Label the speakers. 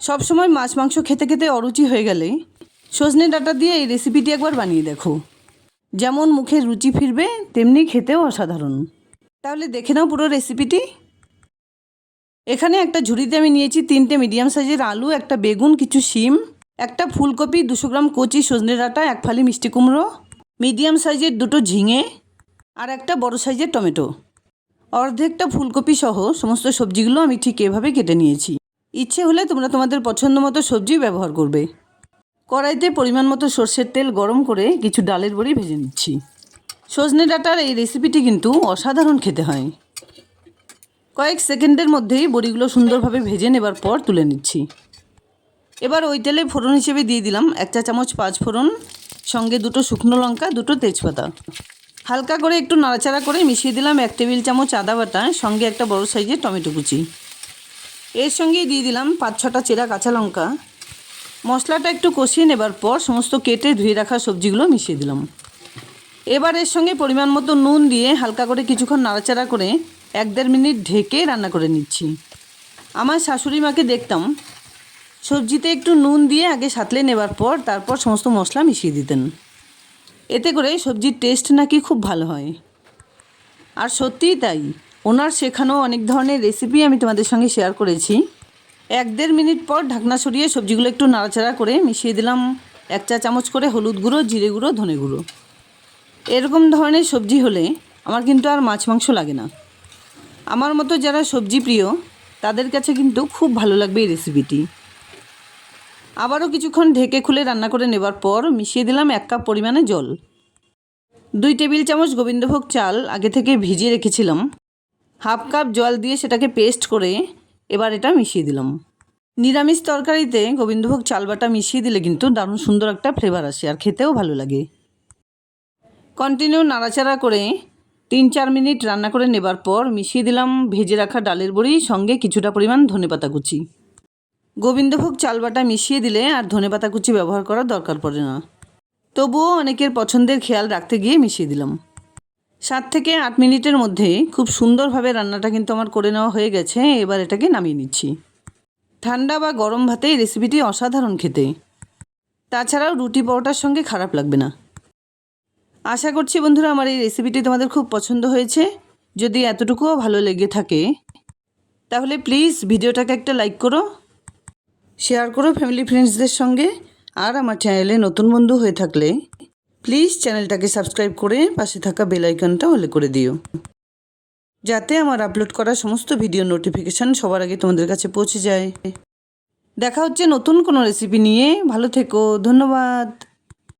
Speaker 1: সব সময় মাছ মাংস খেতে খেতে অরুচি হয়ে গেলে সজনে ডাঁটা দিয়ে এই রেসিপিটি একবার বানিয়ে দেখো। যেমন মুখে রুচি ফিরবে তেমনি খেতেও অসাধারণ। তাহলে দেখে নাও পুরো রেসিপিটি। এখানে একটা ঝুড়িতে আমি নিয়েছি 3টে মিডিয়াম সাইজের আলু, একটা বেগুন, কিছু শিম, একটা ফুলকপি, 200 গ্রাম কচি সজনে ডাঁটা, 1 ফালি মিষ্টি কুমড়ো, মিডিয়াম সাইজের 2টো ঝিঙে আর একটা বড় সাইজের টমেটো। অর্ধেকটা ফুলকপি সহ সমস্ত সবজিগুলো আমি ঠিক এভাবে কেটে নিয়েছি। ইচ্ছে হলে তোমরা তোমাদের পছন্দ মতো সবজি ব্যবহার করবে। কড়াইতে পরিমাণ মতো সর্ষের তেল গরম করে কিছু ডালের বড়ি ভেজে নিচ্ছি। সজনে ডাঁটার এই রেসিপিটি কিন্তু অসাধারণ খেতে হয়। কয়েক সেকেন্ডের মধ্যেই বড়িগুলো সুন্দরভাবে ভেজে নেবার পর তুলে নিচ্ছি। এবার ওই তেলে ফোড়ন হিসেবে দিয়ে দিলাম 1 চা চামচ 5 ফোড়ন, সঙ্গে 2টো শুকনো লঙ্কা, 2টো তেজপাতা। হালকা করে একটু নাড়াচাড়া করে মিশিয়ে দিলাম 1 টেবিল চামচ আদা বাটা, সঙ্গে একটা বড় সাইজের টমেটো কুচি। এর সঙ্গেই দিয়ে দিলাম 5-6টা চেরা কাঁচা লঙ্কা। মশলাটা একটু কষিয়ে নেবার পর সমস্ত কেটে ধুয়ে রাখা সবজিগুলো মিশিয়ে দিলাম। এবার এর সঙ্গে পরিমাণ মতো নুন দিয়ে হালকা করে কিছুক্ষণ নাড়াচাড়া করে 1-1.5 মিনিট ঢেকে রান্না করে নিচ্ছি। আমার শাশুড়ি মাকে দেখতাম সবজিতে একটু নুন দিয়ে আগে সাঁতলে নেবার পর তারপর সমস্ত মশলা মিশিয়ে দিতেন। এতে করে সবজির টেস্ট নাকি খুব ভালো হয়। আর সত্যিই তাই, ওনার শেখানো অনেক ধরনের রেসিপি আমি তোমাদের সঙ্গে শেয়ার করেছি। 1-1.5 মিনিট পর ঢাকনা সরিয়ে সবজিগুলো একটু নাড়াচাড়া করে মিশিয়ে দিলাম 1 চা চামচ করে হলুদ গুঁড়ো, জিরে গুঁড়ো, ধনে গুঁড়ো। এরকম ধরনের সবজি হলে আমার কিন্তু আর মাছ মাংস লাগে না। আমার মতো যারা সবজি প্রিয় তাদের কাছে কিন্তু খুব ভালো লাগবে এই রেসিপিটি। আবারও কিছুক্ষণ ঢেকে খুলে রান্না করে নেবার পর মিশিয়ে দিলাম 1 কাপ পরিমাণে জল। 2 টেবিল চামচ গোবিন্দভোগ চাল আগে থেকে ভিজিয়ে রেখেছিলাম। 1/2 কাপ জল দিয়ে সেটাকে পেস্ট করে এবার এটা মিশিয়ে দিলাম। নিরামিষ তরকারিতে গোবিন্দভোগ চাল বাটা মিশিয়ে দিলে কিন্তু দারুণ সুন্দর একটা ফ্লেভার আসে আর খেতেও ভালো লাগে। কন্টিনিউ নাড়াচাড়া করে 3-4 মিনিট রান্না করে নেবার পর মিশিয়ে দিলাম ভেজে রাখা ডালের বড়ি, সঙ্গে কিছুটা পরিমাণ ধনেপাতা কুচি। গোবিন্দভোগ চাল বাটা মিশিয়ে দিলে আর ধনেপাতা কুচি ব্যবহার করার দরকার পড়ে না, তবুও অনেকের পছন্দের খেয়াল রাখতে গিয়ে মিশিয়ে দিলাম। 7 থেকে 8 মিনিটের মধ্যে খুব সুন্দরভাবে রান্নাটা কিন্তু আমার করে নেওয়া হয়ে গেছে। এবার এটাকে নামিয়ে নিচ্ছি। ঠান্ডা বা গরম ভাতে এই রেসিপিটি অসাধারণ খেতে। তাছাড়াও রুটি পরোটার সঙ্গে খারাপ লাগবে না। আশা করছি বন্ধুরা আমার এই রেসিপিটি তোমাদের খুব পছন্দ হয়েছে। যদি এতটুকুও ভালো লেগে থাকে তাহলে প্লিজ ভিডিওটাকে একটা লাইক করো, শেয়ার করো ফ্যামিলি ফ্রেন্ডসদের সঙ্গে। আর আমার চ্যানেলে নতুন বন্ধু হয়ে থাকলে প্লিজ চ্যানেলটাকে সাবস্ক্রাইব করে পাশে থাকা বেল আইকনটা অল করে দিও, যাতে আমার আপলোড করা সমস্ত ভিডিও নোটিফিকেশান সবার আগে তোমাদের কাছে পৌঁছে যায়। দেখা হচ্ছে নতুন কোনো রেসিপি নিয়ে। ভালো থেকো, ধন্যবাদ।